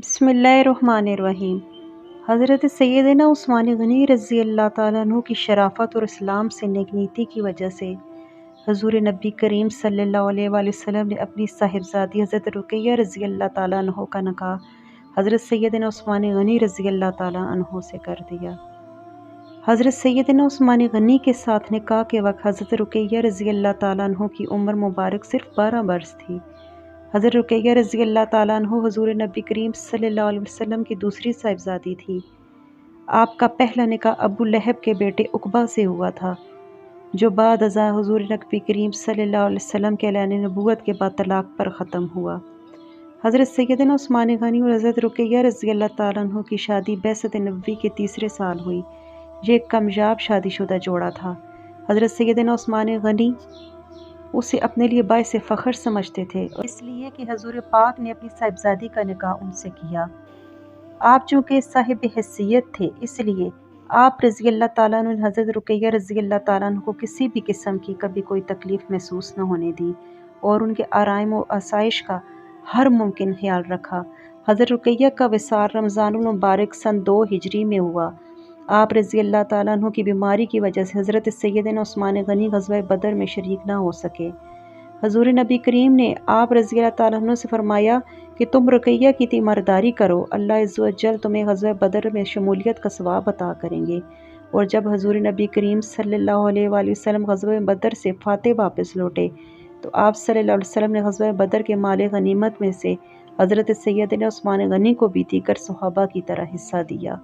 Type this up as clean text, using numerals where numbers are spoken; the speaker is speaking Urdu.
بسم اللہ الرحمن الرحیم۔ حضرت سیدنا عثمان غنی رضی اللہ تعالیٰ عنہ کی شرافت اور اسلام سے نیک نیتی کی وجہ سے حضور نبی کریم صلی اللہ علیہ وآلہ وسلم نے اپنی صاحبزادی حضرت رقیہ رضی اللہ تعالیٰ عنہ کا نکاح حضرت سیدنا عثمان غنی رضی اللہ تعالیٰ عنہ سے کر دیا۔ حضرت سیدنا عثمان غنی کے ساتھ نکاح کے وقت حضرت رقیہ رضی اللہ تعالیٰ عنہ کی عمر مبارک صرف 12 برس تھی۔ حضرت رقیہ رضی اللہ تعالیٰ عنہ حضور نبی کریم صلی اللہ علیہ وسلم کی دوسری صاحبزادی تھی۔ آپ کا پہلا نکاح ابو لہب کے بیٹے عقبہ سے ہوا تھا، جو بعد ازاں حضور نبی کریم صلی اللہ علیہ وسلم کے اعلان نبوت کے بعد طلاق پر ختم ہوا۔ حضرت سیدنا عثمان غنی اور حضرت رقیہ رضی اللہ تعالیٰ عنہ کی شادی بعثت نبوی کے تیسرے سال ہوئی۔ یہ ایک کامیاب شادی شدہ جوڑا تھا۔ حضرت سیدنا عثمان غنی اسے اپنے لیے باعث فخر سمجھتے تھے، اور اس لیے کہ حضور پاک نے اپنی صاحبزادی کا نکاح ان سے کیا۔ آپ چونکہ صاحب حیثیت تھے، اس لیے آپ رضی اللہ تعالیٰ عنہ نے حضرت رقیہ رضی اللہ تعالیٰ عنہ کو کسی بھی قسم کی کبھی کوئی تکلیف محسوس نہ ہونے دی اور ان کے آرائم و آسائش کا ہر ممکن خیال رکھا۔ حضرت رقیہ کا وصال رمضان المبارک سن 2 ہجری میں ہوا۔ آپ رضی اللہ تعالیٰ عنہ کی بیماری کی وجہ سے حضرت سیدنا عثمان غنی غزوہ بدر میں شریک نہ ہو سکے۔ حضور نبی کریم نے آپ رضی اللہ تعالیٰ عنہ سے فرمایا کہ تم رقیہ کی تیمارداری کرو، اللہ عز و جل تمہیں غزوہ بدر میں شمولیت کا ثواب عطا کریں گے۔ اور جب حضور نبی کریم صلی اللہ علیہ وآلہ وسلم غزوہ بدر سے فاتح واپس لوٹے تو آپ صلی اللہ علیہ وسلم نے غزوہ بدر کے مال غنیمت میں سے حضرت سیدنا عثمان غنی کو بھی دیگر صحابہ کی طرح حصہ دیا۔